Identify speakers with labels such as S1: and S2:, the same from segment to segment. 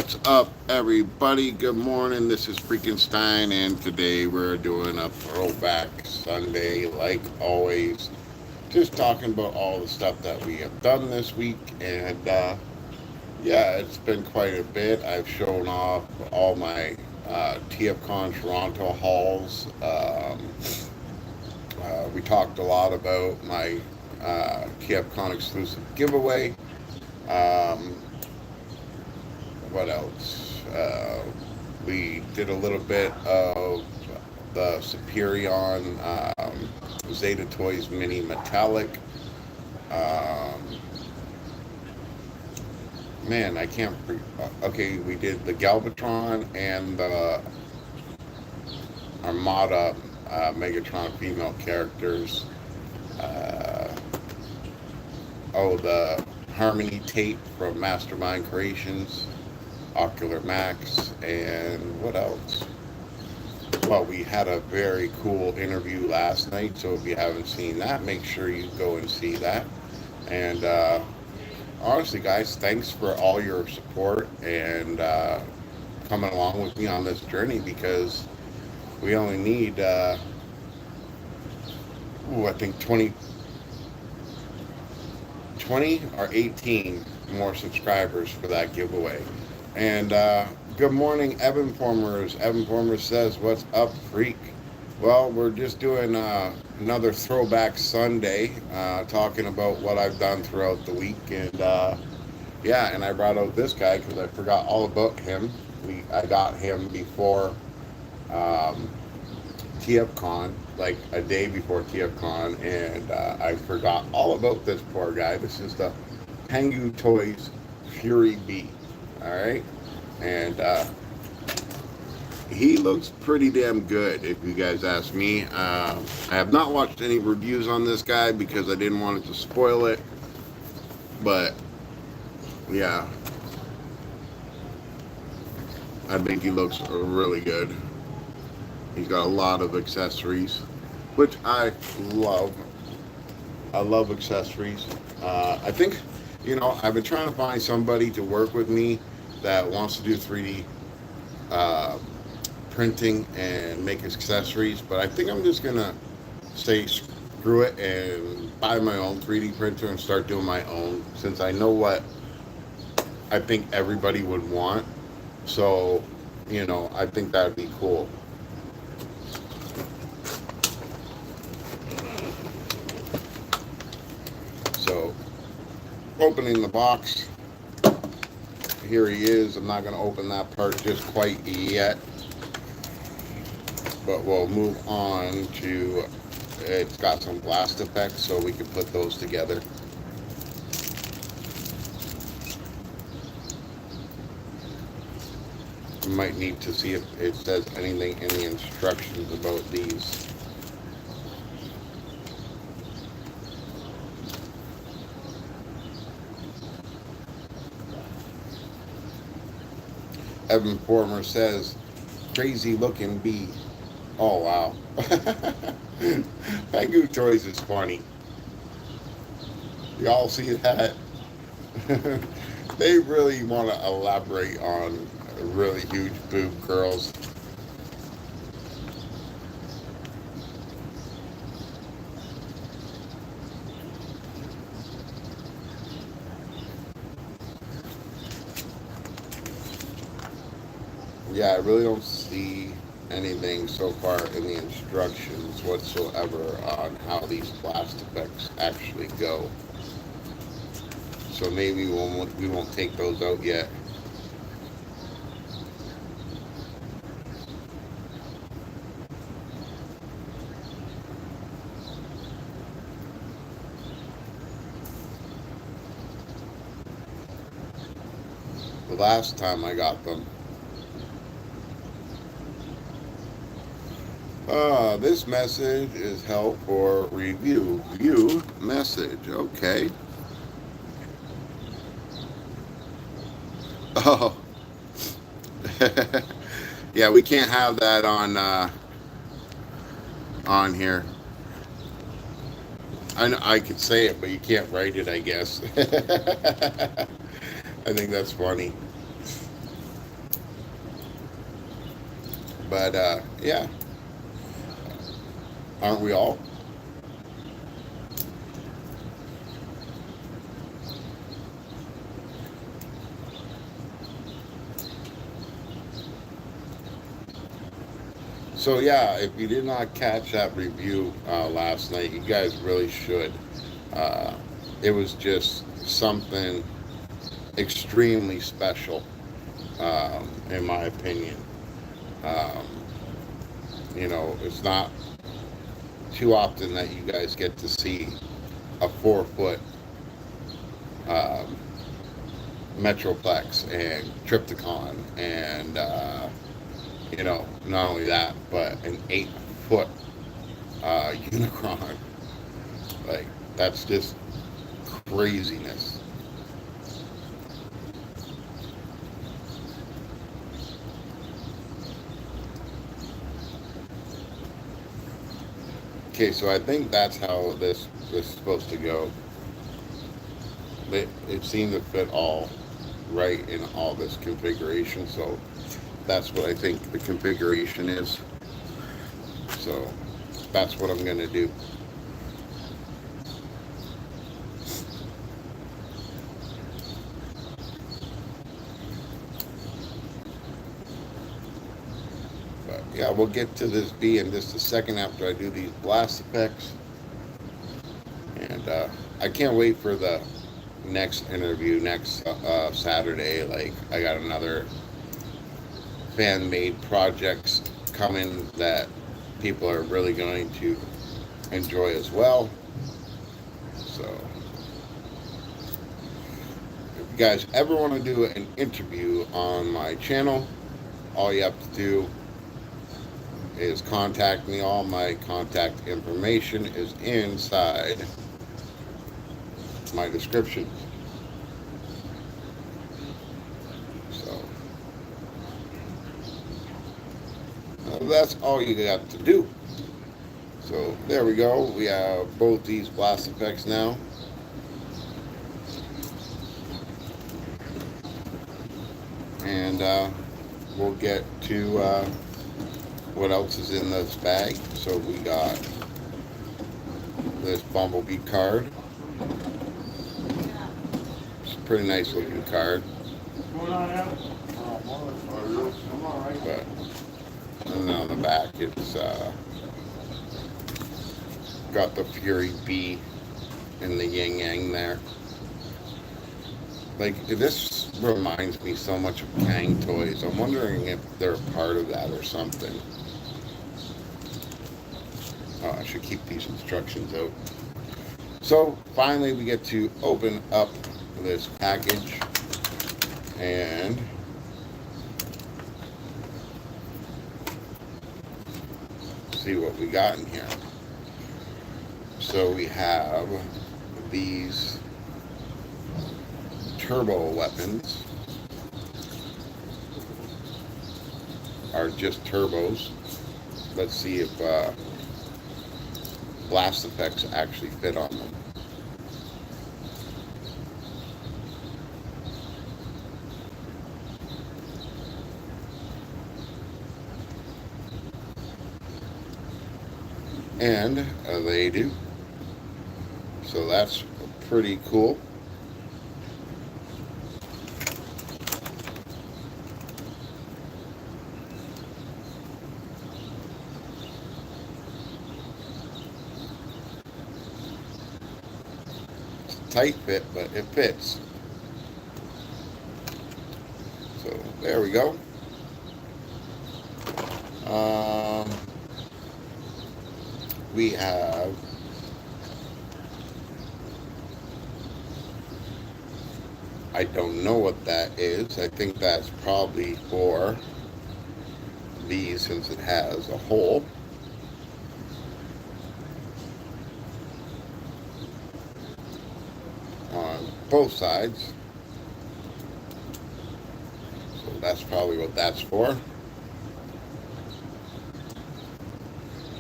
S1: What's up, everybody? Good morning. This is Freakenstein, and today we're doing a Throwback Sunday, like always. Just talking about all the stuff that we have done this week, and yeah, it's been quite a bit. I've shown off all my TFCon Toronto hauls. We talked a lot about my TFCon exclusive giveaway. Um, what else? We did a little bit of the Superion Zeta Toys Mini Metallic. Um, man, I can't. Okay, we did the Galvatron and the Armada Megatron female characters. Uh, the Harmony tape from Mastermind Creations. Ocular Max, and what else? Well, we had a very cool interview last night, so if you haven't seen that, make sure you go and see that. And honestly, guys, thanks for all your support and coming along with me on this journey because we only need, I think 20 or 18 more subscribers for that giveaway. And good morning, Evan Formers. Evan Formers says, "What's up, freak?" Well, we're just doing another Throwback Sunday, talking about what I've done throughout the week. And yeah, and I brought out this guy because I forgot all about him. I got him before TFCon, like a day before TFCon, and I forgot all about this poor guy. This is the Pengu Toys Fury B. All right, and he looks pretty damn good, if you guys ask me. I have not watched any reviews on this guy because I didn't want it to spoil it, but yeah, I think he looks really good. He's got a lot of accessories, which I love. I love accessories. I think, I've been trying to find somebody to work with me that wants to do 3D uh, printing and make accessories, but I think I'm just gonna say screw it and buy my own 3D printer and start doing my own, since I know what I think everybody would want. So, I think that'd be cool. So, opening the box. Here he is. I'm not going to open that part just quite yet, but we'll move on to, it's got some blast effects, so we can put those together. You might need to see if it says anything in the instructions about these. Evan Former says, "Crazy looking bee." Oh, wow. Pengu Toys is funny. Y'all see that? They really want to elaborate on really huge boob girls. Yeah, I really don't see anything so far in the instructions whatsoever on how these blast effects actually go. So maybe we won't take those out yet. The last time I got them, this message is held for review. View message. Okay. Oh. Yeah, we can't have that on here. I could say it, but you can't write it, I guess. I think that's funny. But yeah, aren't we all? So yeah, if you did not catch that review last night, you guys really should. Uh, it was just something extremely special, in my opinion. Um, it's not too often that you guys get to see a 4 foot um, Metroplex and Triptychon, and not only that, but an 8 foot Unicron. Like, that's just craziness. Okay, so I think that's how this is supposed to go. It seemed to fit all right in all this configuration, so that's what I think the configuration is. So that's what I'm going to do. But yeah, we'll get to this bee in just a second after I do these blast effects. And I can't wait for the next interview next Saturday. Like, I got another fan-made projects coming that people are really going to enjoy as well. So if you guys ever want to do an interview on my channel, all you have to do is contact me. All my contact information is inside my description. So that's all you got to do. So there we go. We have both these blast effects now. And we'll get to what else is in this bag. So we got this Bumblebee card. It's a pretty nice looking card. But and then on the back it's got the Fury Bee and the yin yang there. Like, this reminds me so much of Kang toys. I'm wondering if they're a part of that or something. Oh, I should keep these instructions out. So finally we get to open up this package and see what we got in here. So we have these turbo weapons, are just turbos. Let's see if blast effects actually fit on them. And they do. So that's pretty cool. Tight fit, but it fits. So there we go. We have I don't know what that is. I think that's probably for these, since it has a hole. On both sides. So that's probably what that's for.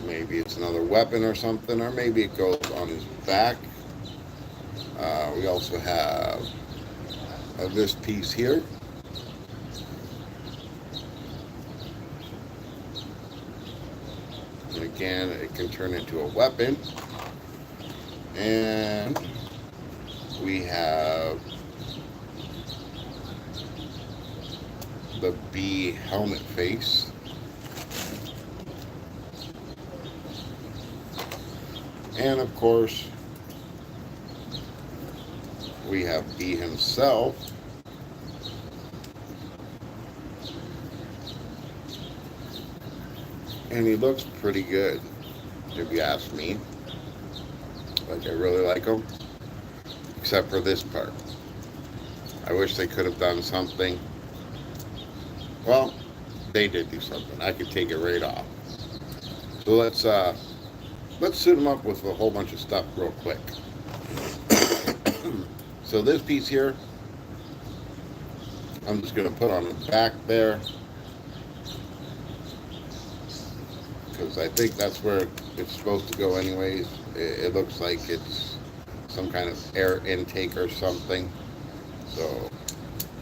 S1: Maybe it's another weapon or something, or maybe it goes on his back. We also have this piece here. again, it can turn into a weapon. And we have the bee helmet face. And of course, we have bee himself. And he looks pretty good, if you ask me. Like, I really like him, except for this part. I wish they could have done something. Well, they did do something. I could take it right off. So let's suit him up with a whole bunch of stuff real quick. So this piece here, I'm just going to put on the back there, because I think that's where it's supposed to go anyways. It looks like it's some kind of air intake or something. So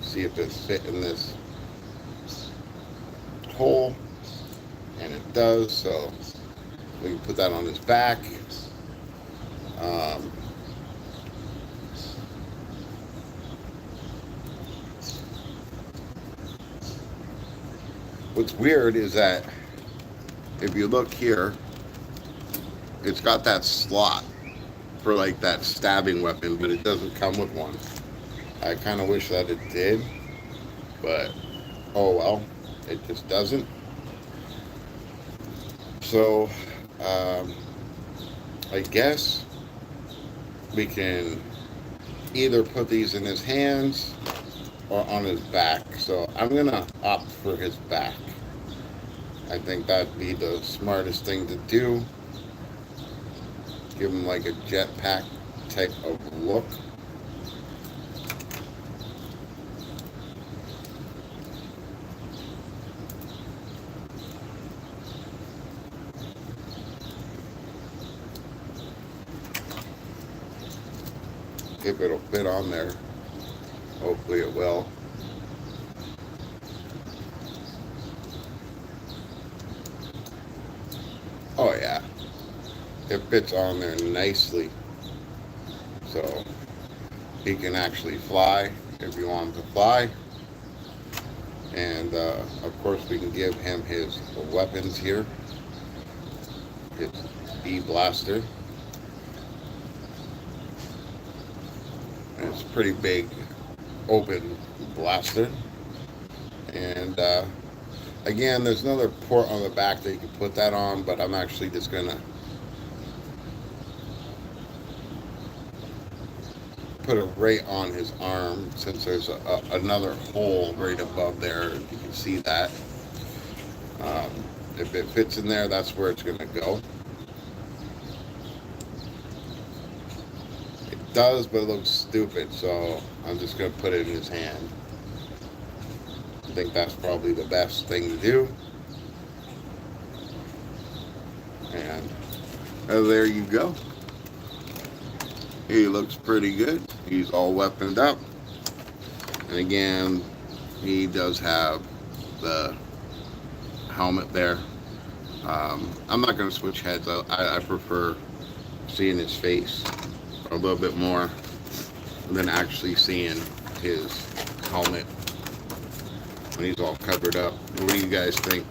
S1: see if it's fit in this hole, and it does. So we can put that on his back. What's weird is that if you look here, it's got that slot for like that stabbing weapon, but it doesn't come with one. I kind of wish that it did, but oh well, it just doesn't. So I guess we can either put these in his hands or on his back. So I'm gonna opt for his back. I think that'd be the smartest thing to do. Give him like a jetpack type of look. If it'll fit on there. Hopefully it will. Oh yeah, it fits on there nicely. So he can actually fly if you want him to fly. And of course we can give him his weapons here. His bee blaster. And it's a pretty big open blaster. And again, there's another port on the back that you can put that on, but I'm actually just gonna put it right on his arm, since there's another hole right above there. You can see that. If it fits in there, that's where it's gonna go. It does, but it looks stupid, so I'm just gonna put it in his hand. I think that's probably the best thing to do. And there you go. He looks pretty good. He's all weaponed up. And again, he does have the helmet there. I'm not going to switch heads. I prefer seeing his face a little bit more than actually seeing his helmet when he's all covered up. What do you guys think?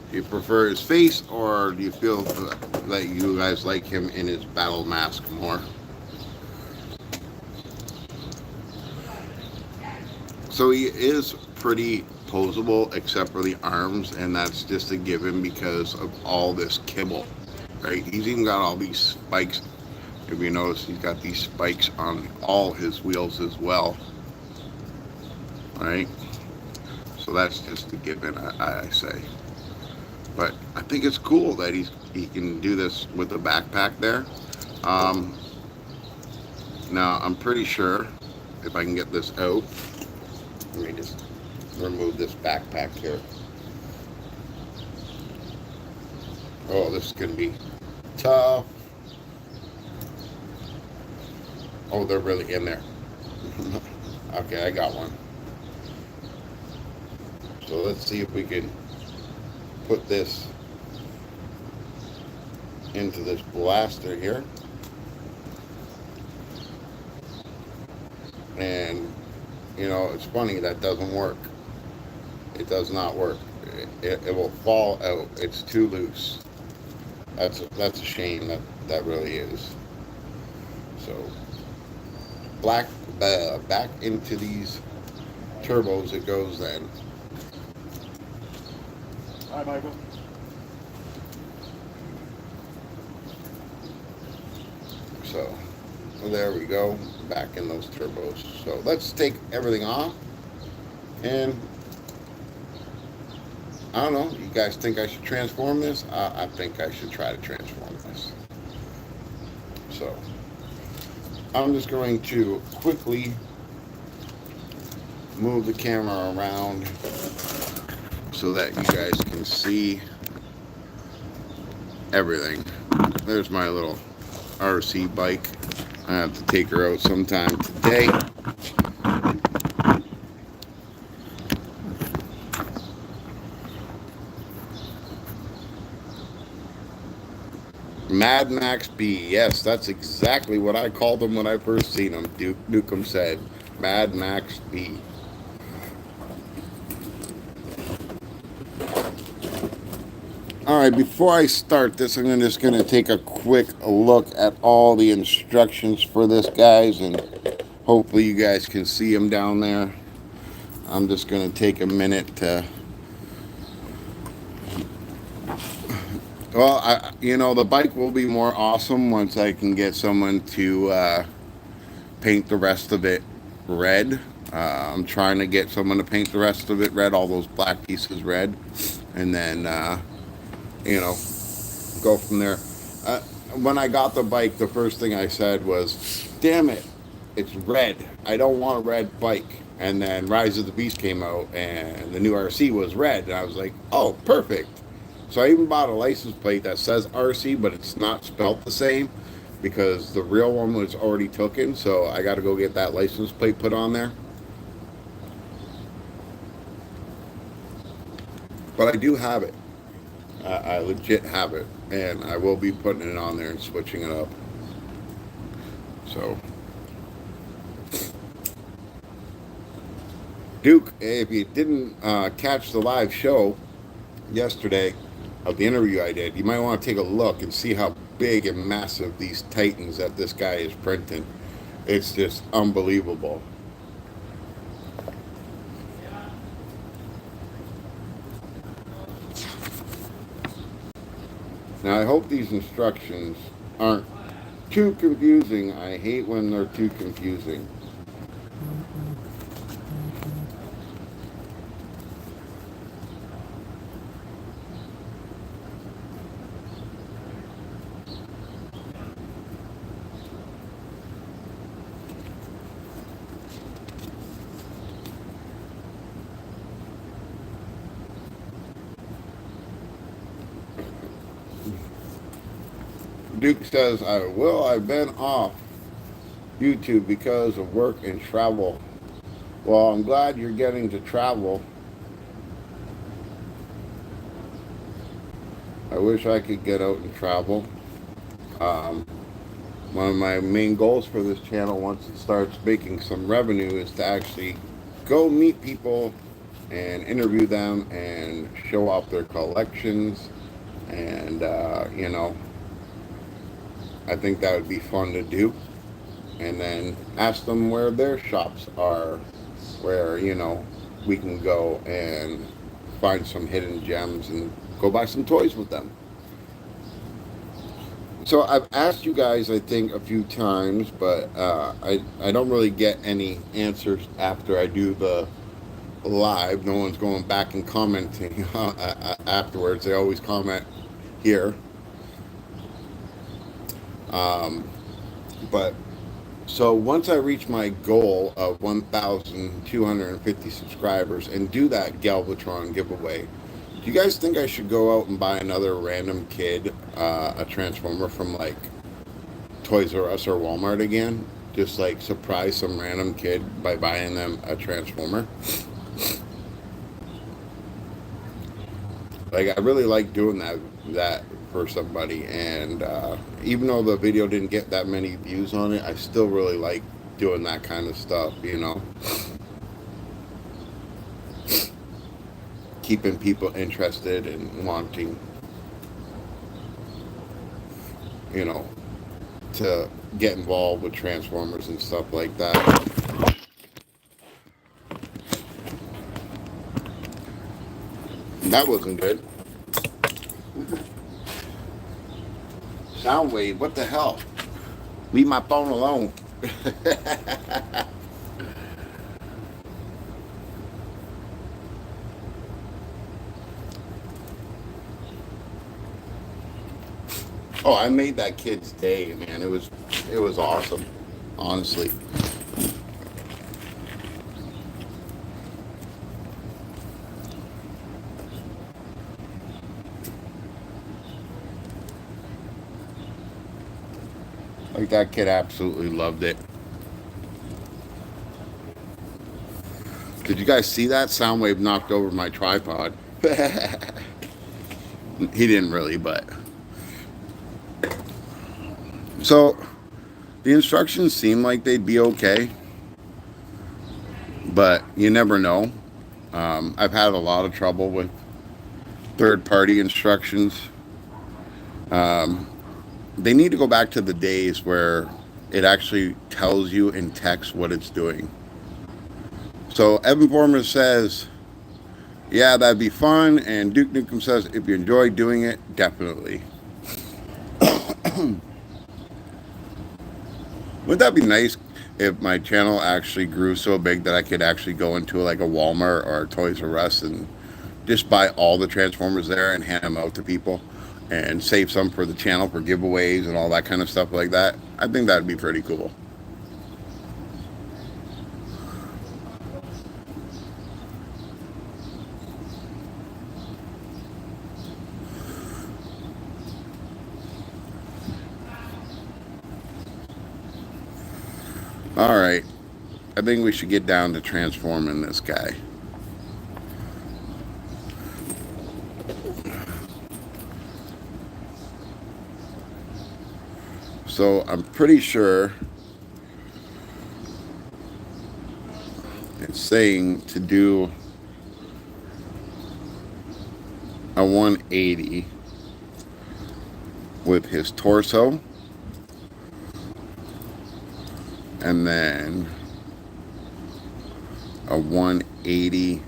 S1: Do you prefer his face, or do you feel that you guys like him in his battle mask more? So he is pretty posable except for the arms, and that's just a given because of all this kibble, right? He's even got all these spikes. If you notice, he's got these spikes on all his wheels as well, right? So that's just a given, I say. But I think it's cool that he can do this with a backpack there. Now I'm pretty sure if I can get this out, let me just remove this backpack here. Oh, this is gonna be tough. Oh, they're really in there. Okay, I got one. So let's see if we can put this into this blaster here. And, it's funny that doesn't work. It does not work. It will fall out. It's too loose. That's a shame. That really is. So, back into these turbos it goes then.
S2: Hi, Michael.
S1: So, there we go. Back in those turbos. So, let's take everything off. And, I don't know. You guys think I should transform this? I think I should try to transform this. So, I'm just going to quickly move the camera around so that you guys can see everything. There's my little RC bike. I have to take her out sometime today. Mad Max B. Yes, that's exactly what I called him when I first seen him. Duke Nukem said, Mad Max B. Alright, before I start this, I'm just going to take a quick look at all the instructions for this, guys, and hopefully you guys can see them down there. I'm just going to take a minute to... Well, the bike will be more awesome once I can get someone to paint the rest of it red. I'm trying to get someone to paint the rest of it red, all those black pieces red, and then, go from there. When I got the bike, the first thing I said was, damn it, it's red. I don't want a red bike. And then Rise of the Beast came out, and the new RC was red. And I was like, oh, perfect. So I even bought a license plate that says RC, but it's not spelled the same because the real one was already taken. So I got to go get that license plate put on there. But I do have it. I legit have it. And I will be putting it on there and switching it up. So, Duke, if you didn't catch the live show yesterday of the interview I did, you might want to take a look and see how big and massive these Titans that this guy is printing. It's just unbelievable. Now, I hope these instructions aren't too confusing. I hate when they're too confusing. Duke says, I've been off YouTube because of work and travel. Well, I'm glad you're getting to travel. I wish I could get out and travel. One of my main goals for this channel, once it starts making some revenue, is to actually go meet people and interview them and show off their collections. And, I think that would be fun to do. And then ask them where their shops are, where, we can go and find some hidden gems and go buy some toys with them. So I've asked you guys, I think, a few times, but I don't really get any answers after I do the live. No one's going back and commenting afterwards. They always comment here. But so once I reach my goal of 1,250 subscribers and do that Galvatron giveaway, do you guys think I should go out and buy another random kid a Transformer from like Toys R Us or Walmart again? Just like surprise some random kid by buying them a Transformer? Like I really like doing that for somebody, and even though the video didn't get that many views on it, I still really like doing that kind of stuff. Keeping people interested and wanting, you know, to get involved with Transformers and stuff like that. That wasn't good. Soundwave, what the hell? Leave my phone alone. Oh, I made that kid's day, man. It was awesome, honestly. Like that kid absolutely loved it. Did you guys see that? Soundwave knocked over my tripod. He didn't really, but so the instructions seem like they'd be okay, but you never know. I've had a lot of trouble with third-party instructions. They need to go back to the days where it actually tells you in text what it's doing. So Evan Former says, yeah, that'd be fun. And Duke Nukem says, if you enjoy doing it, definitely. Would that be nice if my channel actually grew so big that I could actually go into like a Walmart or a Toys R Us and just buy all the Transformers there and hand them out to people and save some for the channel for giveaways and all that kind of stuff like that? I think that'd be pretty cool. All right, I think we should get down to transforming this guy. So I'm pretty sure it's saying to do a 180 with his torso, and then a 180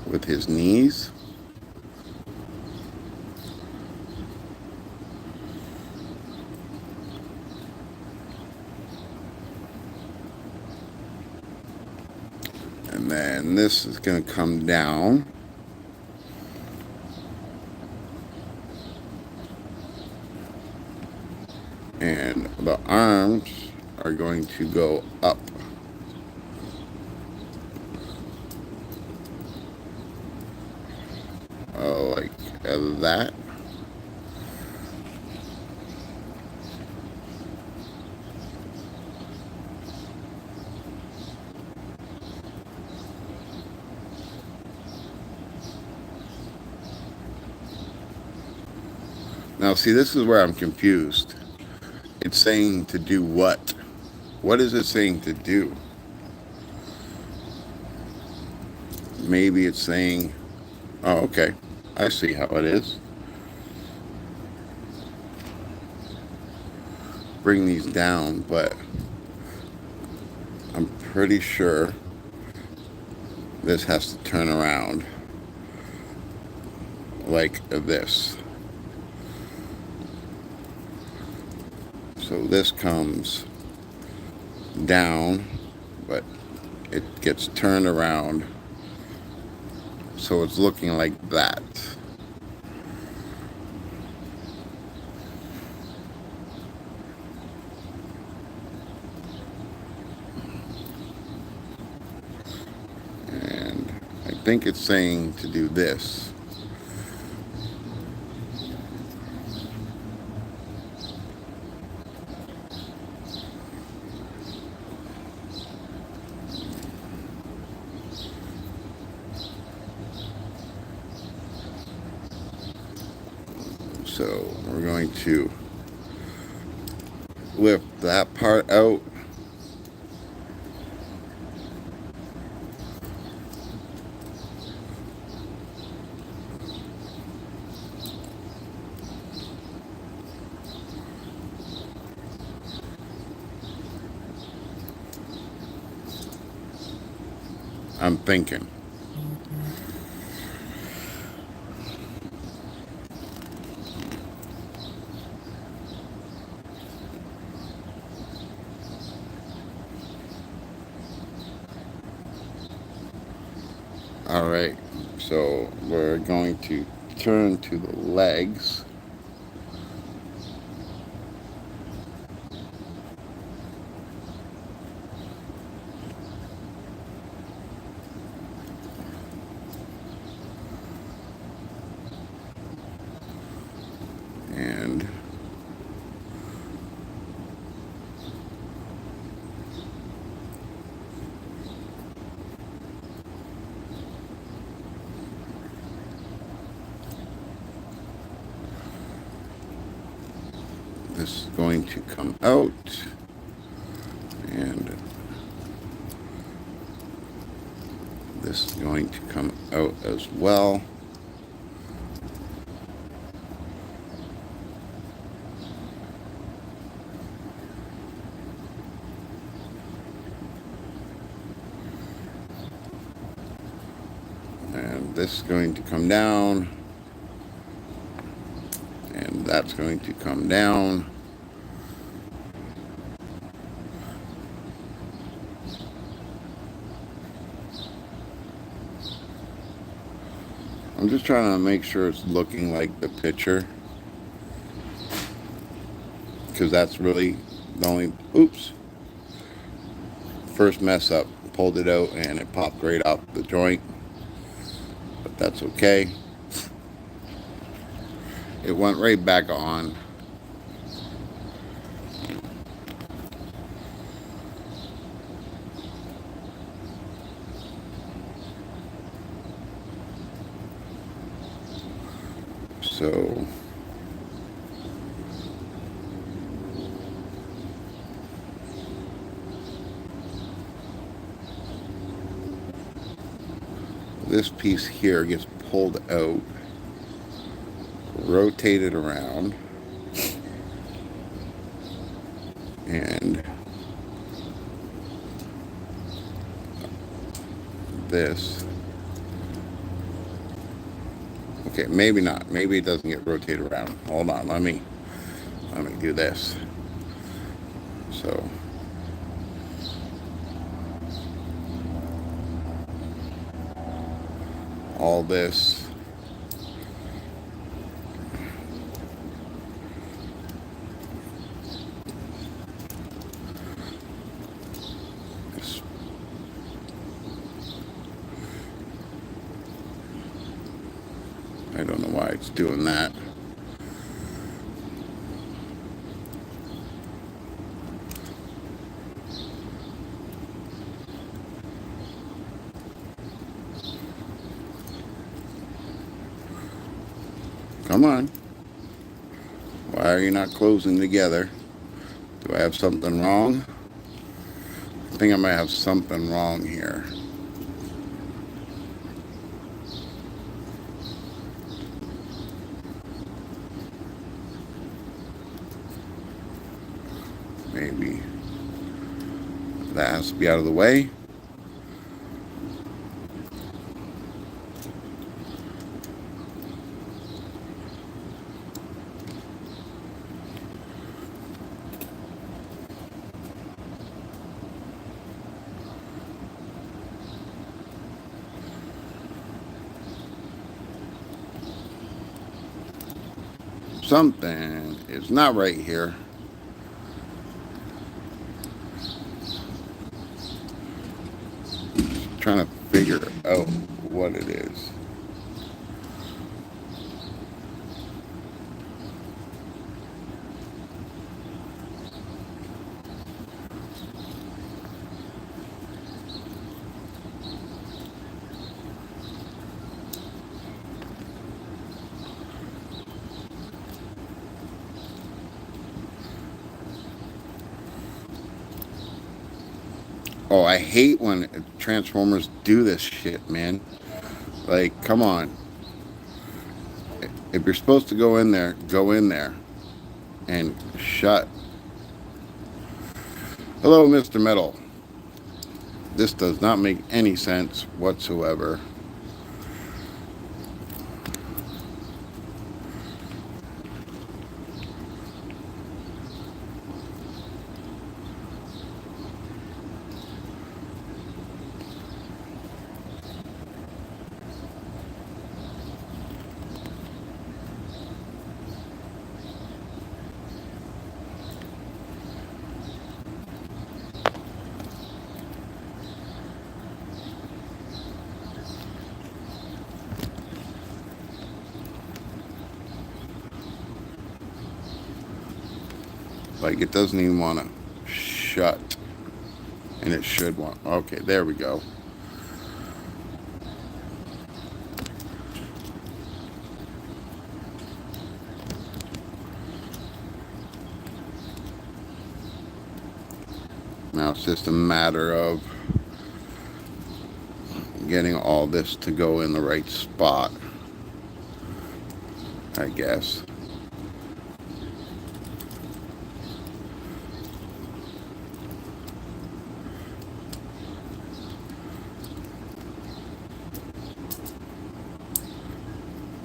S1: with his knees, and then this is going to come down, and the arms are going to go up. Like that. Now see, this is where I'm confused. It's saying to do what? What is it saying to do? Maybe it's saying, oh, okay, I see how it is. Bring these down, but I'm pretty sure this has to turn around like this. So this comes down, but it gets turned around, so it's looking like that. And I think it's saying to do this. So we're going to lift that part out. I'm thinking. All right, so we're going to turn to the legs. And this is going to come out, and this is going to come out as well. And this is going to come down, and that's going to come down. I'm just trying to make sure it's looking like the picture, because that's really the only, oops, first mess up. Pulled it out and it popped right off the joint, but that's okay. It went right back on. So this piece here gets pulled out, rotated around, and this, okay, maybe not, maybe it doesn't get rotated around. Hold on, let me do this. So all this is, I don't know why it's doing that. Come on. Why are you not closing together? Do I have something wrong? I think I might have something wrong here. Maybe that has to be out of the way. Something is not right here. Just trying to figure out what it is. Oh, I hate when Transformers do this shit, man. Like, come on. If you're supposed to go in there, go in there. And shut. Hello, Mr. Metal. This does not make any sense whatsoever. Like, it doesn't even want to shut. And it should want. Okay, there we go. Now it's just a matter of getting all this to go in the right spot, I guess.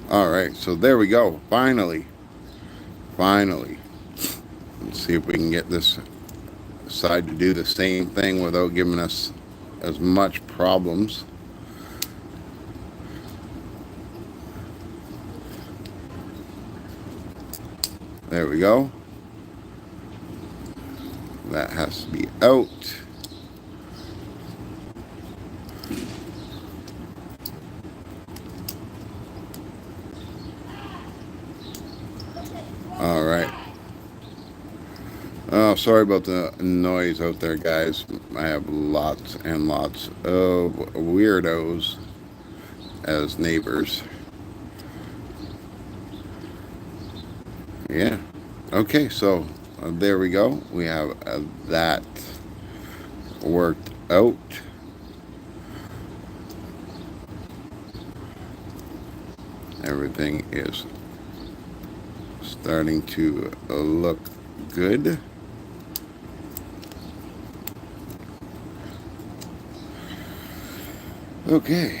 S1: All right, so there we go. Finally. Let's see if we can get this side to do the same thing without giving us as much problems. There we go. That has to be out. All right. Oh, sorry about the noise out there, guys. I have lots and lots of weirdos as neighbors. Yeah. Okay, so there we go. We have that worked out. Everything is starting to look good. Okay.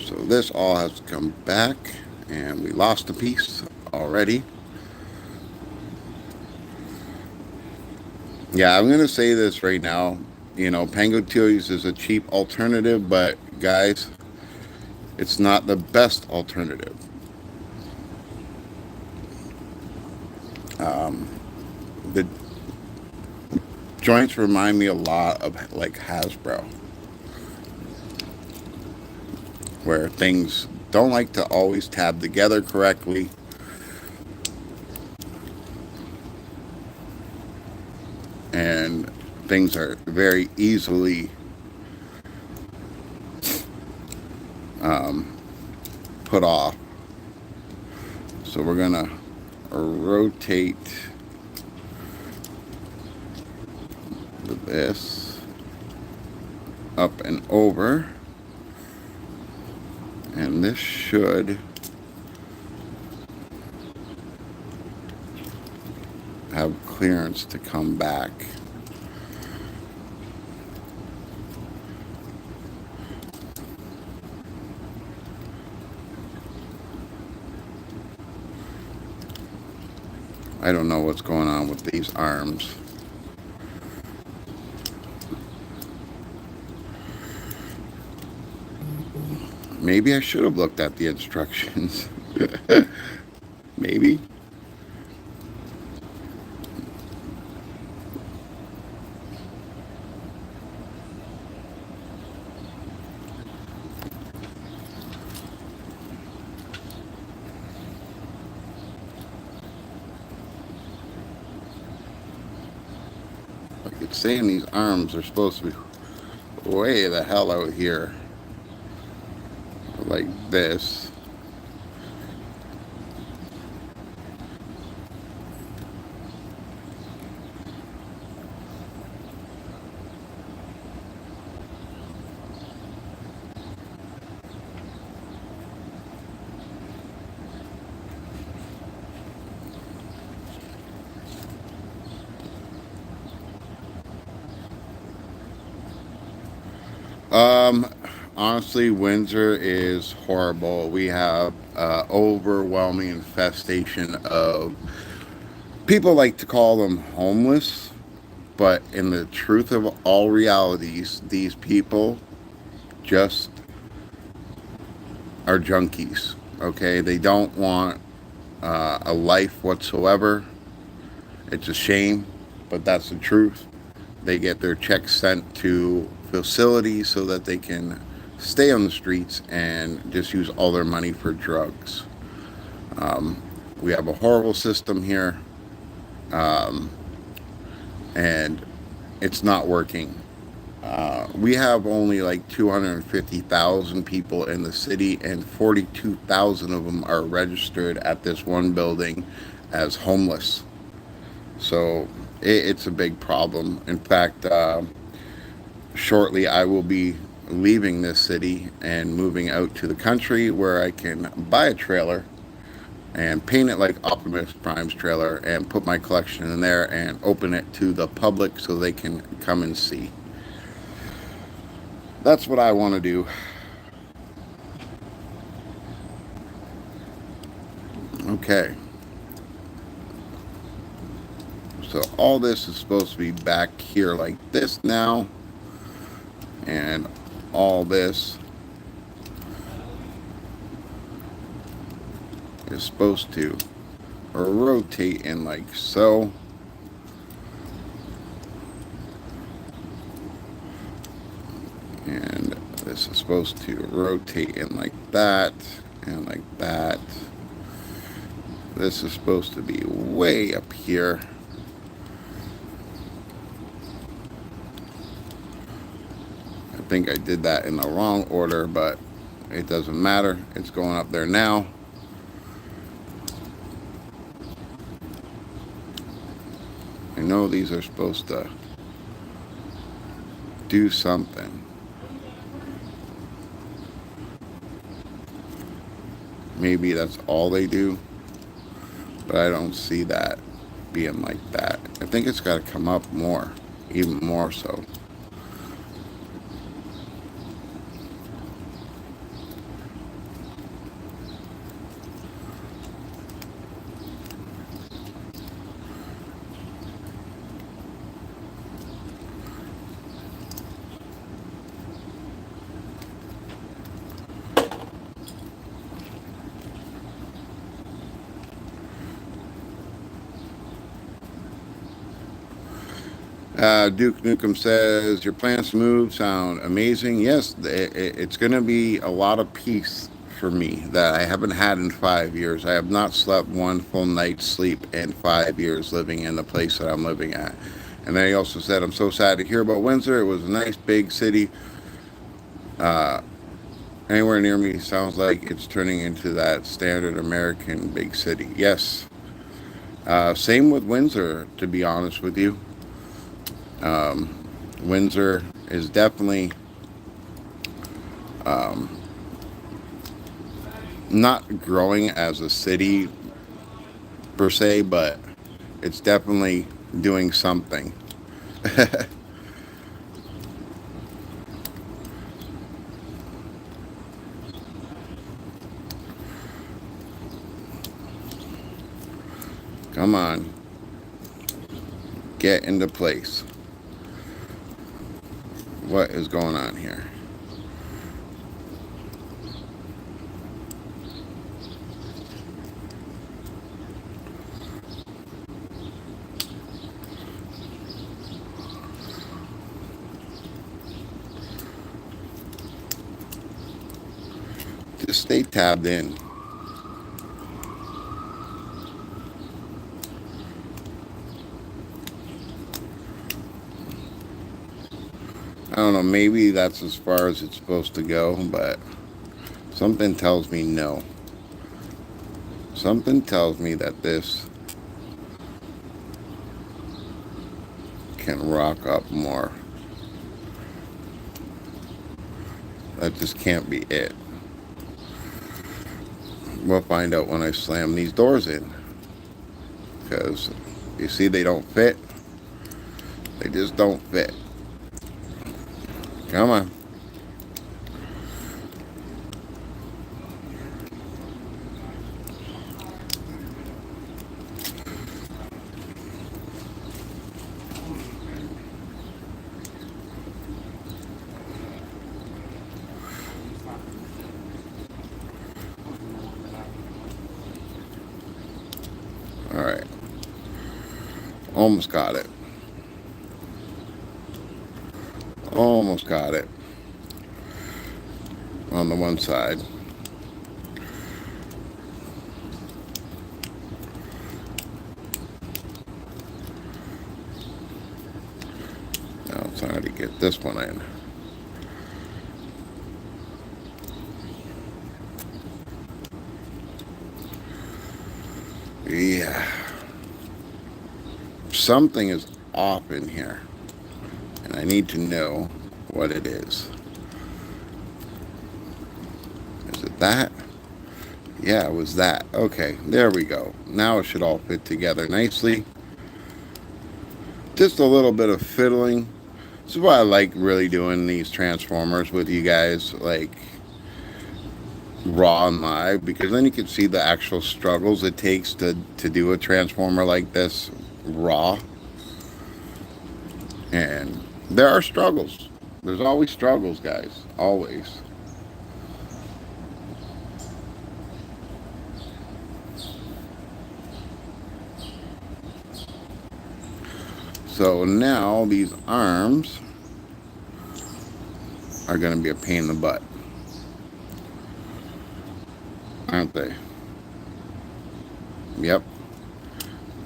S1: So this all has to come back, and we lost a piece already. Yeah, I'm going to say this right now. You know, Pango Tealies is a cheap alternative, but guys, it's not the best alternative. The joints remind me a lot of like Hasbro, where things don't like to always tab together correctly. And things are very easily put off. So we're gonna rotate this up and over, and this should have clearance to come back. I don't know what's going on with these arms. Maybe I should have looked at the instructions. Maybe. Like it's saying these arms are supposed to be way the hell out here. like this. Um, Honestly, Windsor is horrible. We have overwhelming infestation of people like to call them homeless, but in the truth of all realities, these people just are junkies. Okay, they don't want a life whatsoever. It's a shame, but that's the truth. They get their checks sent to facilities so that they can stay on the streets and just use all their money for drugs. We have a horrible system here, and it's not working. We have only like 250,000 people in the city, and 42,000 of them are registered at this one building as homeless. So it's a big problem. In fact, shortly I will be leaving this city and moving out to the country where I can buy a trailer and paint it like Optimus Prime's trailer and put my collection in there and open it to the public so they can come and see. That's what I want to do. Okay. So all this is supposed to be back here like this now. And all this is supposed to rotate in like so. And this is supposed to rotate in like that and like that. This is supposed to be way up here. I think I did that in the wrong order, but it doesn't matter. It's going up there now. I know these are supposed to do something. Maybe that's all they do, but I don't see that being like that. I think it's got to come up more, even more so. Duke Nukem says, your plans to move sound amazing. Yes, it's going to be a lot of peace for me that I haven't had in 5 years. I have not slept one full night's sleep in 5 years living in the place that I'm living at. And then he also said, I'm so sad to hear about Windsor. It was a nice big city. Anywhere near me sounds like it's turning into that standard American big city. Yes. Same with Windsor, to be honest with you. Windsor is definitely not growing as a city per se, but it's definitely doing something. Come on. Get into place. What is going on here? Just stay tabbed in. I don't know, maybe that's as far as it's supposed to go, but Something tells me no. Something tells me that this can rock up more. That just can't be it. We'll find out when I slam these doors in. Because you see they don't fit. They just don't fit. Come on. Alright. Almost got it. Almost got it. On the one side. Now it's time to get this one in. Yeah. Something is off in here. And I need to know what it is. Is it that? Yeah, it was that. Okay, there we go. Now it should all fit together nicely. Just a little bit of fiddling. This is why I like really doing these Transformers with you guys, like raw and live, because then you can see the actual struggles it takes to do a Transformer like this raw. And there are struggles. There's always struggles, guys. Always. So now these arms are going to be a pain in the butt, aren't they? Yep.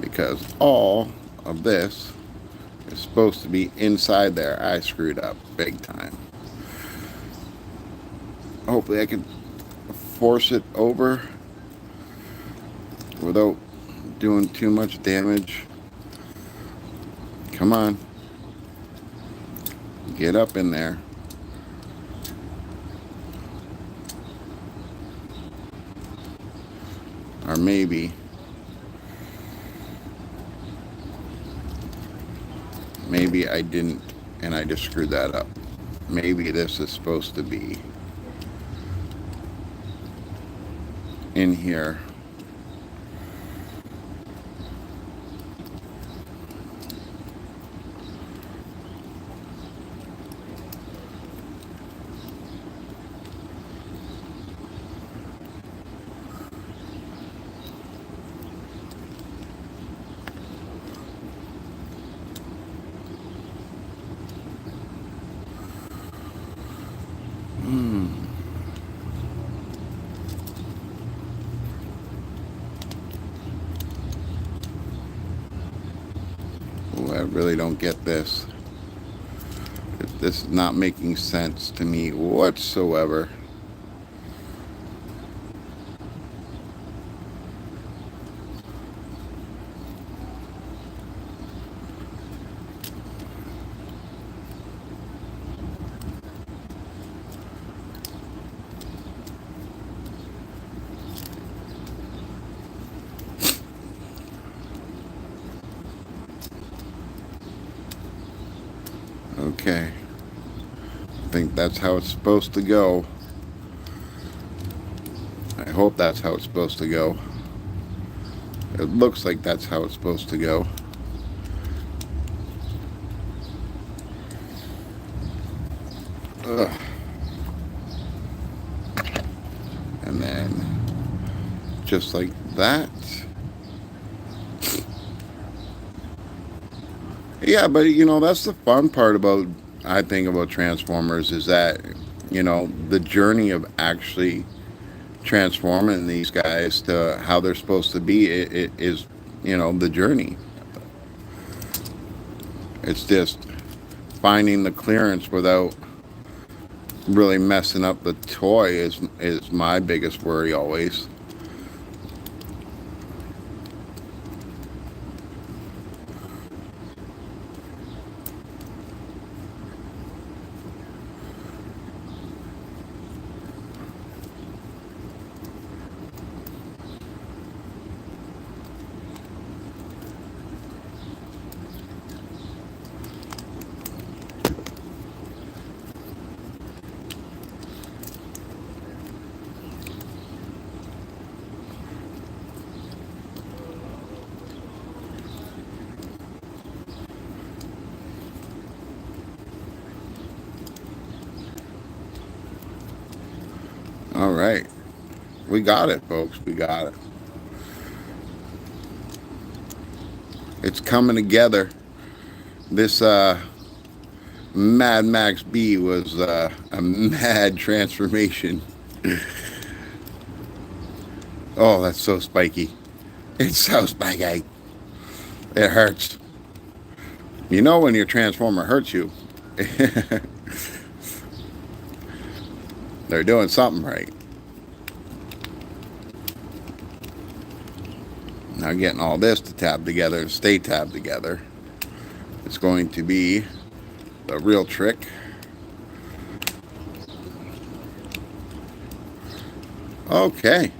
S1: Because all of this is supposed to be inside there. I screwed up big time. Hopefully I can force it over without doing too much damage. Come on. Get up in there. Or maybe I didn't and I just screwed that up. Maybe this is supposed to be in here. I really don't get this. This is not making sense to me whatsoever. Okay. I think that's how it's supposed to go. I hope that's how it's supposed to go. It looks like that's how it's supposed to go. Ugh. And then just like that. Yeah, but you know, that's the fun part about, I think, about Transformers, is that, you know, the journey of actually transforming these guys to how they're supposed to be, it is, you know, the journey. It's just finding the clearance without really messing up the toy is my biggest worry always. All right. We got it, folks. We got it. It's coming together. This Mad Max B was a mad transformation. Oh, that's so spiky. It's so spiky. It hurts. You know when your transformer hurts you. They're doing something right. Now getting all this to tab together and stay tabbed together. It's going to be the real trick. Okay.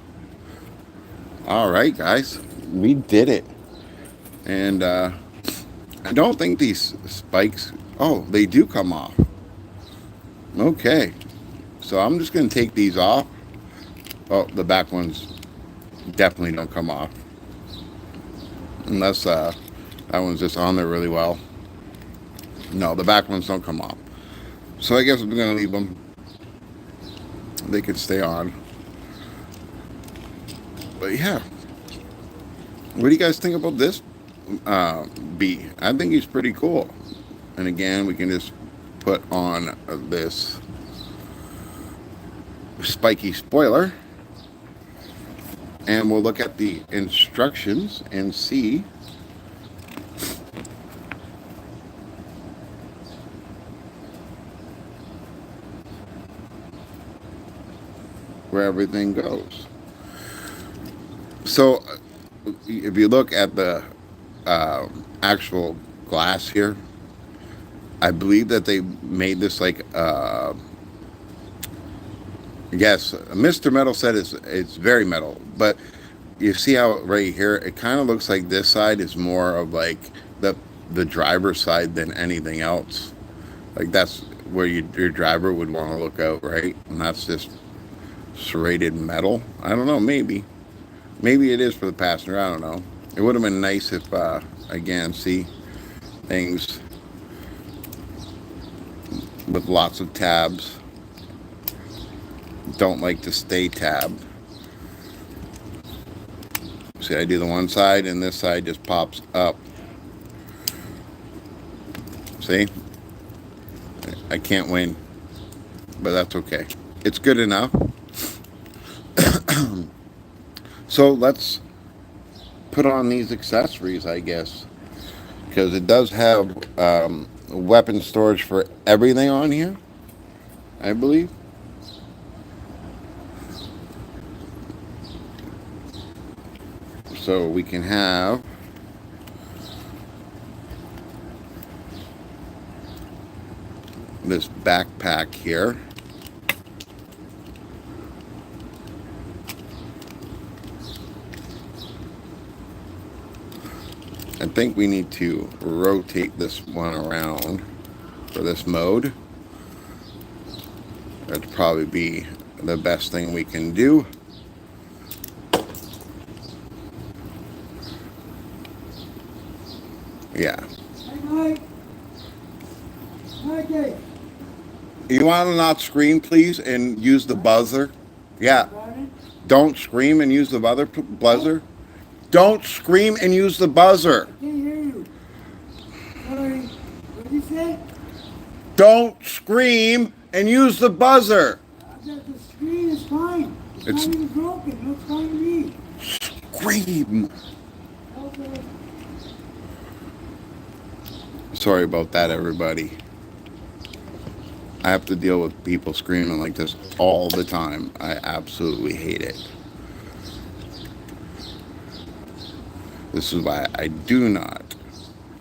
S1: All right, guys. We did it. And I don't think these spikes... Oh, they do come off. Okay. So I'm just going to take these off. Oh, the back ones definitely don't come off. Unless that one's just on there really well. No, the back ones don't come off. So I guess I'm going to leave them. They could stay on. But yeah. What do you guys think about this bee? I think he's pretty cool. And again, we can just put on this spiky spoiler. And we'll look at the instructions and see where everything goes. So if you look at the actual glass here, I believe that they made this like yes, Mr. Metal said it's very metal, but you see how right here it kind of looks like this side is more of like the driver's side than anything else. Like that's where your driver would want to look out, right? And that's just serrated metal. I don't know, maybe it is for the passenger. I don't know. It would have been nice if again, see things with lots of tabs. Don't like to stay tabbed. See, I do the one side and this side just pops up. See? I can't win, but that's okay. It's good enough. So let's put on these accessories, I guess, because it does have weapon storage for everything on here, I believe. So we can have this backpack here. I think we need to rotate this one around for this mode. That'd probably be the best thing we can do. Yeah.
S2: Hey, Mike.
S1: You want to not scream, please, and use the buzzer? Yeah. Don't scream and use the buzzer. Don't scream and use the buzzer.
S2: I can't hear you. Sorry. What did you say?
S1: Don't scream and use the buzzer.
S2: The screen is fine. It's not even broken. Looks fine to me.
S1: Scream.
S2: Okay.
S1: Sorry about that, everybody. I have to deal with people screaming like this all the time. I absolutely hate it. This is why I do not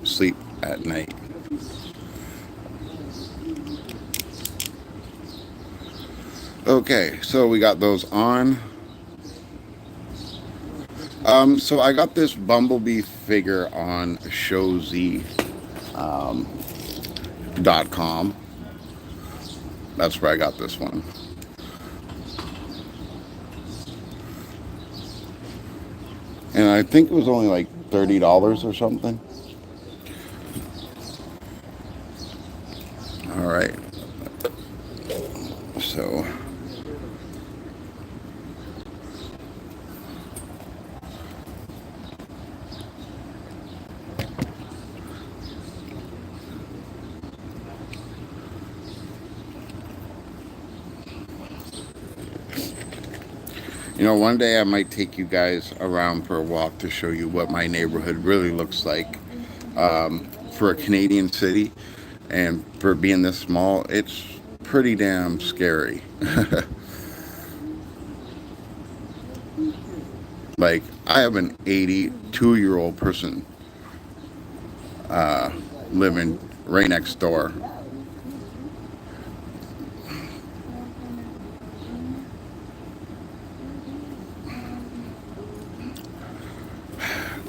S1: sleep at night. Okay, so we got those on. So I got this Bumblebee figure on Showzstore.com. That's where I got this one. And I think it was only like $30 or something. All right. So one day I might take you guys around for a walk to show you what my neighborhood really looks like. For a Canadian city and for being this small, it's pretty damn scary. Like, I have an 82-year-old person living right next door.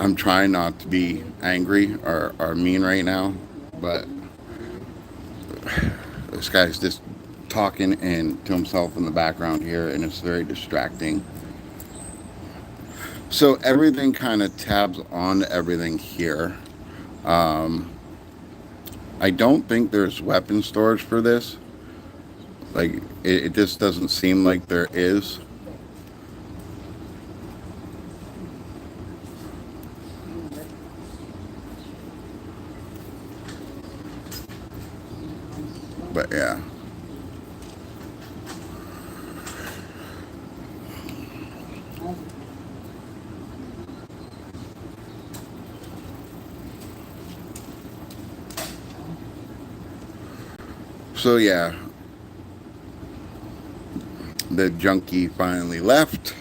S1: I'm trying not to be angry or mean right now, but this guy's just talking to himself in the background here, and it's very distracting. So everything kind of tabs on everything here. I don't think there's weapon storage for this. Like, it just doesn't seem like there is. But yeah. So yeah, the junkie finally left.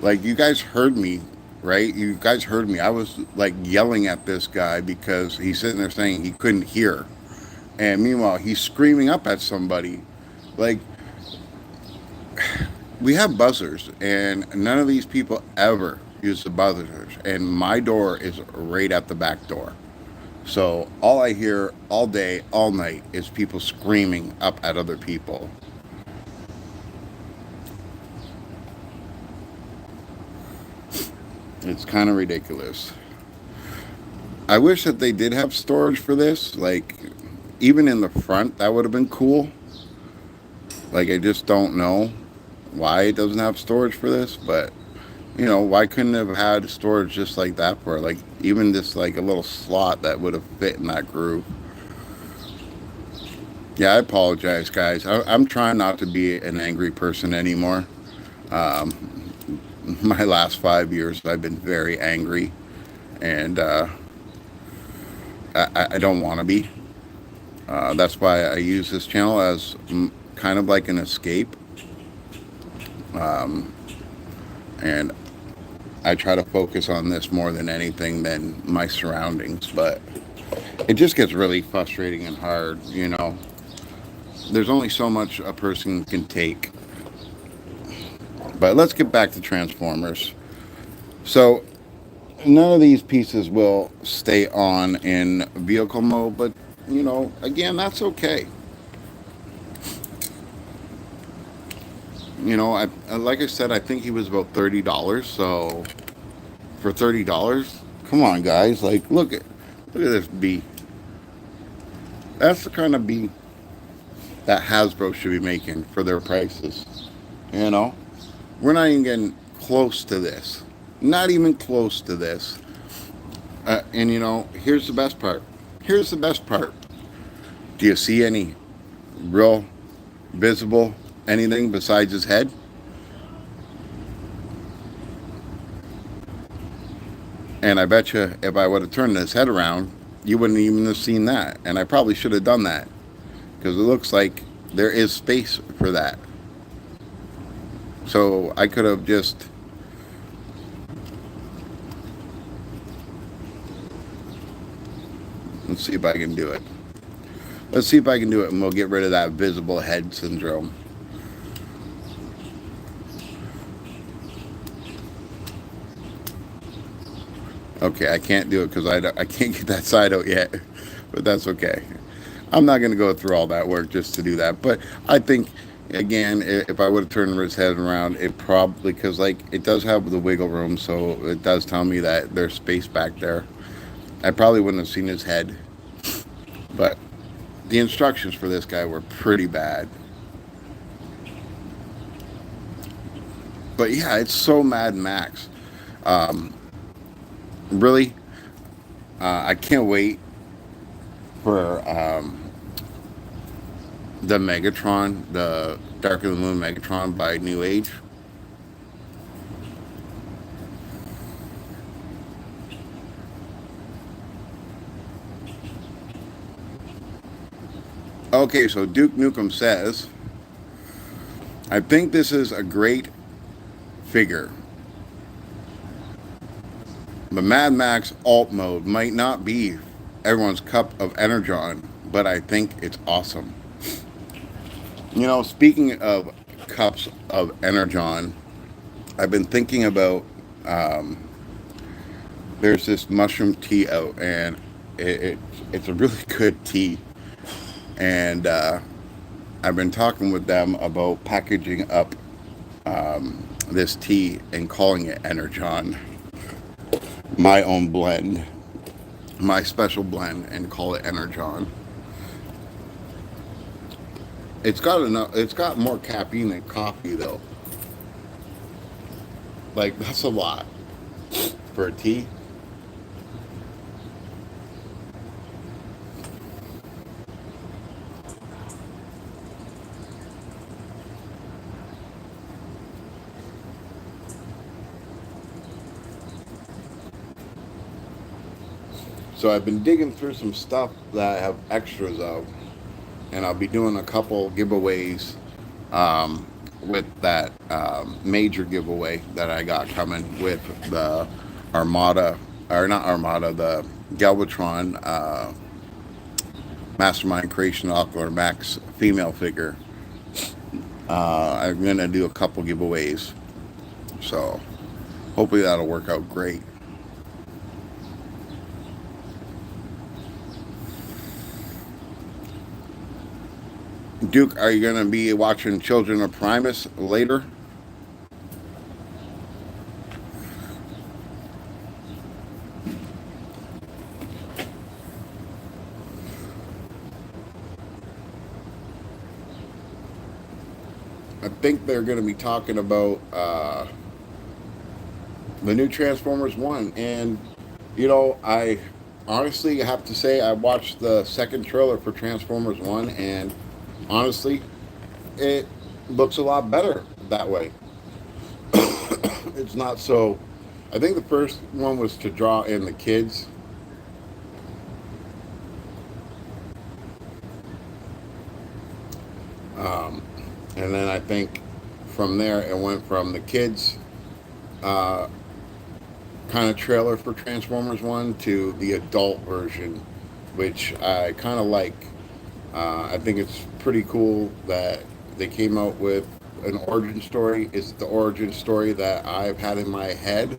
S1: Like, you guys heard me, right? You guys heard me. I was like yelling at this guy because he's sitting there saying he couldn't hear. And meanwhile, he's screaming up at somebody. Like, we have buzzers, and none of these people ever use the buzzers. And my door is right at the back door. So all I hear all day, all night is people screaming up at other people. It's kind of ridiculous. I wish that they did have storage for this. Like, even in the front, that would have been cool. Like, I just don't know why it doesn't have storage for this, but why couldn't it have had storage just like that for, like, even just like a little slot that would have fit in that groove? Yeah, I apologize, guys. I'm trying not to be an angry person anymore. My last 5 years, I've been very angry, and I don't want to be. That's why I use this channel as kind of like an escape. And I try to focus on this more than anything than my surroundings, but it just gets really frustrating and hard, There's only so much a person can take. But let's get back to Transformers. So, none of these pieces will stay on in vehicle mode, but, again, that's okay. Like I said, I think he was about $30. So for $30, come on, guys! Like, look at this bee. That's the kind of bee that Hasbro should be making for their prices. We're not even getting close to this. Not even close to this. And here's the best part. Here's the best part. Do you see any real visible anything besides his head? And I bet you if I would have turned his head around, you wouldn't even have seen that. And I probably should have done that. because it looks like there is space for that. So I could have just, let's see if I can do it. Let's see if I can do it, and we'll get rid of that visible head syndrome. Okay, I can't do it because I can't get that side out yet, but that's okay. I'm not going to go through all that work just to do that. But I think, again, if I would have turned his head around, it probably, because like it does have the wiggle room, so it does tell me that there's space back there. I probably wouldn't have seen his head, but the instructions for this guy were pretty bad. But yeah, it's so Mad Max. Really, I can't wait for the Megatron, the Darker Than the Moon Megatron by New Age. Okay, so Duke Nukem says, I think this is a great figure. The Mad Max alt mode might not be everyone's cup of Energon, but I think it's awesome. You know, speaking of cups of Energon, I've been thinking about there's this mushroom tea out, and it's a really good tea. And I've been talking with them about packaging up this tea and calling it Energon, my own blend, my special blend, and call it Energon. It's got enough. It's got more caffeine than coffee, though. Like that's a lot for a tea. So I've been digging through some stuff that I have extras of, and I'll be doing a couple giveaways with that major giveaway that I got coming with the Armada, or not Armada, the Galvatron Mastermind Creation Ocular Max female figure. I'm going to do a couple giveaways, so hopefully that'll work out great. Duke, are you going to be watching Children of Primus later? I think they're going to be talking about the new Transformers 1. And, you know, I honestly have to say I watched the second trailer for Transformers 1, and honestly, it looks a lot better that way. It's not so. I think the first one was to draw in the kids. And then I think from there it went from the kids kind of trailer for Transformers 1 to the adult version, which I kind of like. I think it's pretty cool that they came out with an origin story. It's the origin story that I've had in my head.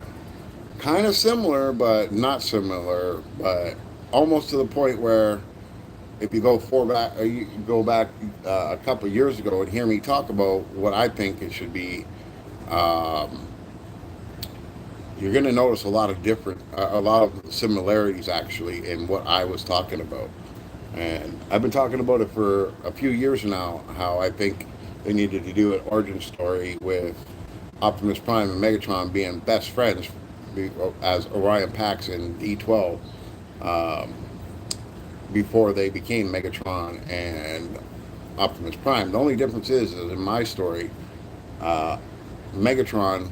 S1: Kind of similar, but not similar, but almost to the point where if you go back, or you go back a couple of years ago and hear me talk about what I think it should be, you're going to notice a lot of similarities actually in what I was talking about. And I've been talking about it for a few years now, how I think they needed to do an origin story with Optimus Prime and Megatron being best friends as Orion Pax and D12 before they became Megatron and Optimus Prime. The only difference is in my story, Megatron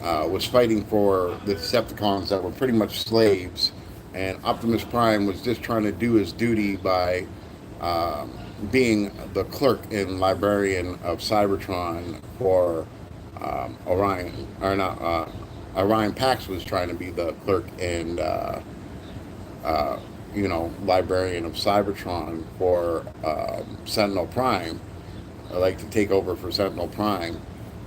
S1: was fighting for the Decepticons that were pretty much slaves, and Optimus Prime was just trying to do his duty by being the clerk and librarian of Cybertron for Orion, or not, Orion Pax was trying to be the clerk and, librarian of Cybertron for Sentinel Prime, like to take over for Sentinel Prime.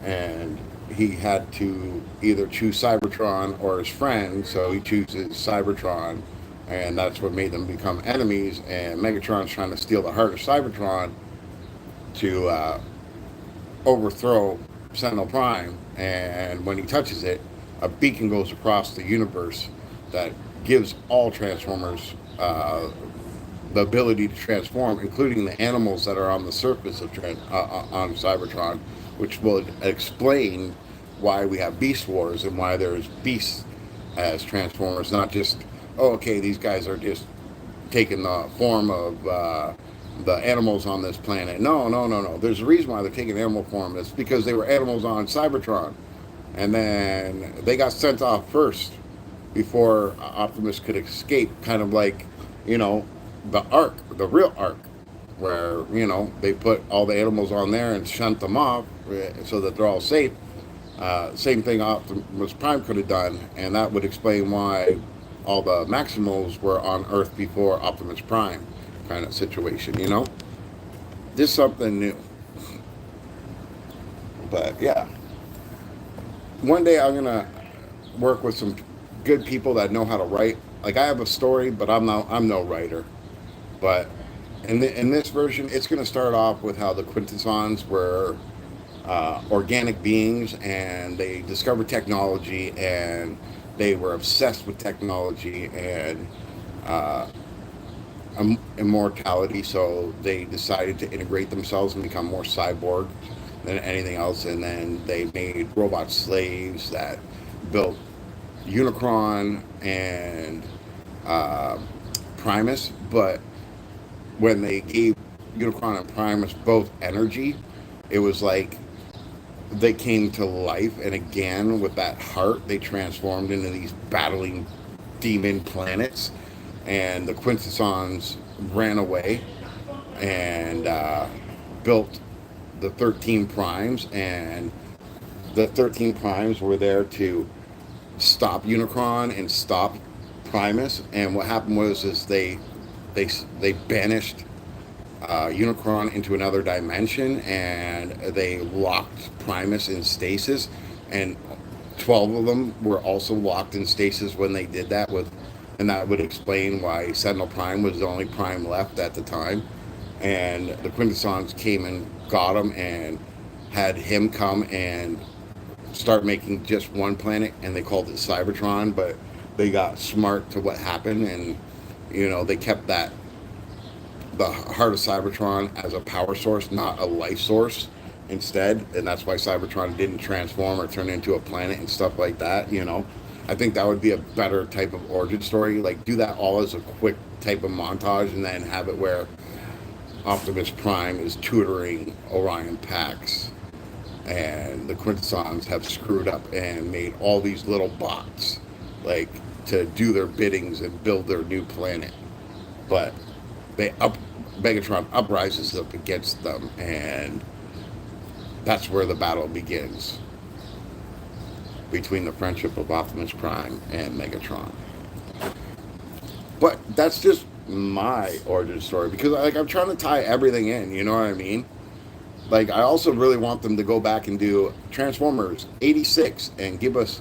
S1: And he had to either choose Cybertron or his friend, so he chooses Cybertron, and that's what made them become enemies. And Megatron's trying to steal the heart of Cybertron to overthrow Sentinel Prime, and when he touches it, a beacon goes across the universe that gives all Transformers the ability to transform, including the animals that are on the surface of on Cybertron, which will explain why we have Beast Wars and why there's beasts as Transformers, not just, oh, okay, these guys are just taking the form of the animals on this planet. No, no, no, no. There's a reason why they're taking animal form. It's because they were animals on Cybertron, and then they got sent off first before Optimus could escape. Kind of like, the Ark, the real Ark, where they put all the animals on there and shunt them off so that they're all safe. Same thing Optimus Prime could have done, and that would explain why all the Maximals were on Earth before Optimus Prime, kind of situation, Just something new. But yeah, one day I'm gonna work with some good people that know how to write. Like, I have a story, but I'm no writer. But in this version, it's gonna start off with how the Quintessons were organic beings, and they discovered technology, and they were obsessed with technology and immortality, so they decided to integrate themselves and become more cyborg than anything else. And then they made robot slaves that built Unicron and Primus. But when they gave Unicron and Primus both energy, it was like they came to life, and again, with that heart, they transformed into these battling demon planets. And the Quintessons ran away and built the 13 Primes, and the 13 Primes were there to stop Unicron and stop Primus. And what happened was they banished Unicron into another dimension, and they locked Primus in stasis, and 12 of them were also locked in stasis when they did that. And that would explain why Sentinel Prime was the only Prime left at the time. And the Quintessons came and got him and had him come and start making just one planet, and they called it Cybertron. But they got smart to what happened, and they kept the heart of Cybertron as a power source, not a life source instead. And that's why Cybertron didn't transform or turn into a planet and stuff like that. I think that would be a better type of origin story. Like, do that all as a quick type of montage, and then have it where Optimus Prime is tutoring Orion Pax, and the Quintessons have screwed up and made all these little bots, like, to do their biddings and build their new planet. But Megatron uprises up against them, and that's where the battle begins between the friendship of Optimus Prime and Megatron. But that's just my origin story, because I'm trying to tie everything in, you know what I mean? Like, I also really want them to go back and do Transformers 86 and give us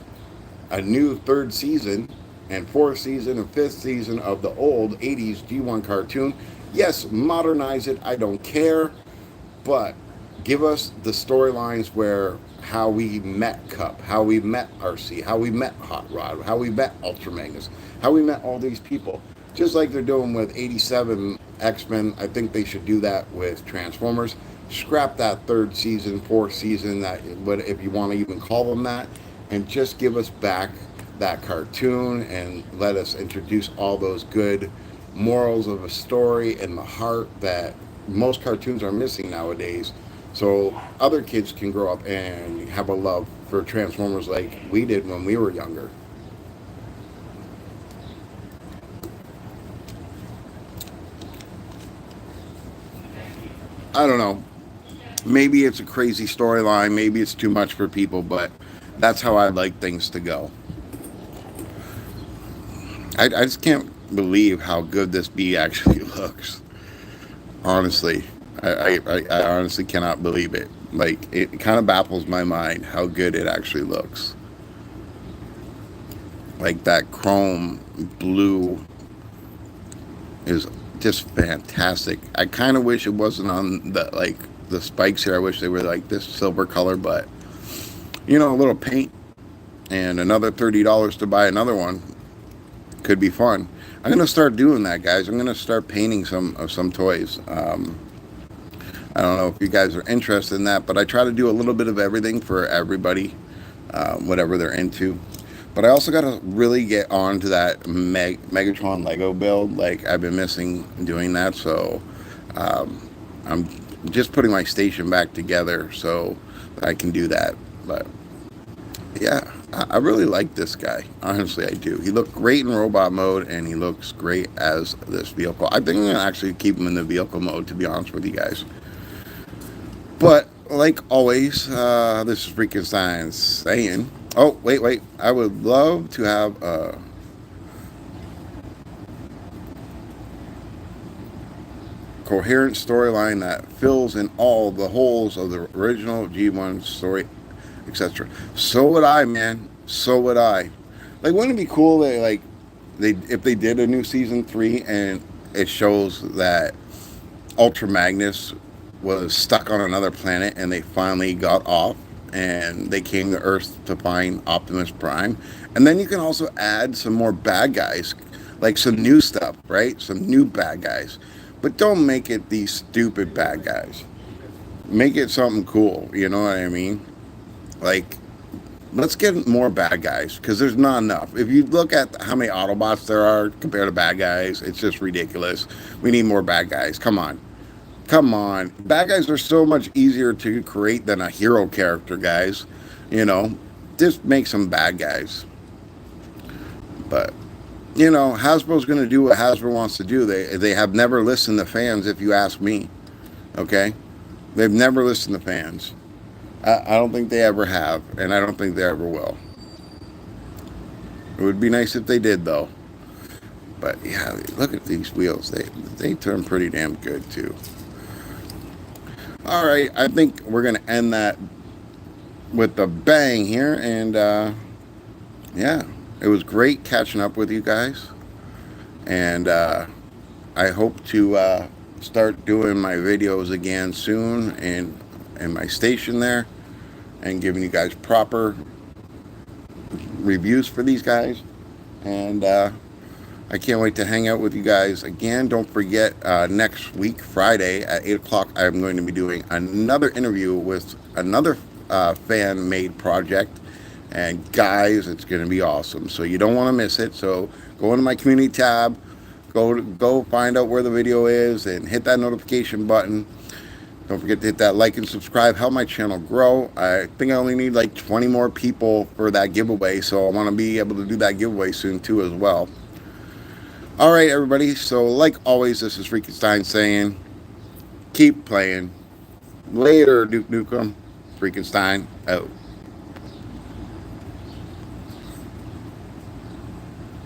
S1: a new third season and fourth season and fifth season of the old 80s G1 cartoon. Yes, modernize it, I don't care, but give us the storylines where how we met Cup, how we met RC, how we met Hot Rod, how we met Ultra Magnus, how we met all these people. Just like they're doing with 87 X-Men, I think they should do that with Transformers. Scrap that third season, fourth season, that, if you want to even call them that, and just give us back that cartoon and let us introduce all those good morals of a story and the heart that most cartoons are missing nowadays, so other kids can grow up and have a love for Transformers like we did when we were younger. I don't know. Maybe it's a crazy storyline. Maybe it's too much for people, but that's how I like things to go. I just can't believe how good this bee actually looks. Honestly, I honestly cannot believe it. Like, it kind of baffles my mind how good it actually looks. Like, that chrome blue is just fantastic. I kind of wish it wasn't on the, like, the spikes here. I wish they were like this silver color, but you know, a little paint and another $30 to buy another one could be fun. I'm gonna start doing that, guys. I'm gonna start painting some toys. I don't know if you guys are interested in that, but I try to do a little bit of everything for everybody, whatever they're into. But I also got to really get on to that Megatron Lego build. Like, I've been missing doing that, so I'm just putting my station back together so that I can do that. But yeah, I really like this guy. Honestly, I do. He looked great in robot mode, and he looks great as this vehicle. I think I'm going to actually keep him in the vehicle mode, to be honest with you guys. But like always, this is Freakenstein saying, oh, wait. I would love to have a coherent storyline that fills in all the holes of the original G1 story, etc. So would I, man. So would I. Like, wouldn't it be cool that, like, if they did a new season 3 and it shows that Ultra Magnus was stuck on another planet and they finally got off and they came to Earth to find Optimus Prime. And then you can also add some more bad guys, like some new stuff, right? Some new bad guys. But don't make it these stupid bad guys. Make it something cool, you know what I mean? Like, let's get more bad guys, because there's not enough. If you look at how many Autobots there are compared to bad guys, it's just ridiculous. We need more bad guys. Come on. Come on. Bad guys are so much easier to create than a hero character, guys. You know, just make some bad guys. But, you know, Hasbro's going to do what Hasbro wants to do. They have never listened to fans, if you ask me. Okay? They've never listened to fans. I don't think they ever have, and I don't think they ever will. It would be nice if they did, though. But, yeah, look at these wheels. They turn pretty damn good, too. All right, I think we're going to end that with a bang here. And, yeah, it was great catching up with you guys. And I hope to start doing my videos again soon in my station there and giving you guys proper reviews for these guys. And I can't wait to hang out with you guys again. Don't forget, next week, Friday at 8 o'clock, I'm going to be doing another interview with another fan-made project. And guys, it's going to be awesome. So you don't want to miss it. So go into my community tab, go find out where the video is, and hit that notification button. Don't forget to hit that like and subscribe. Help my channel grow. I think I only need like 20 more people for that giveaway. So I want to be able to do that giveaway soon too as well. All right, everybody. So like always, this is Freakenstein saying, keep playing. Later, Duke Nukem. Freakenstein out.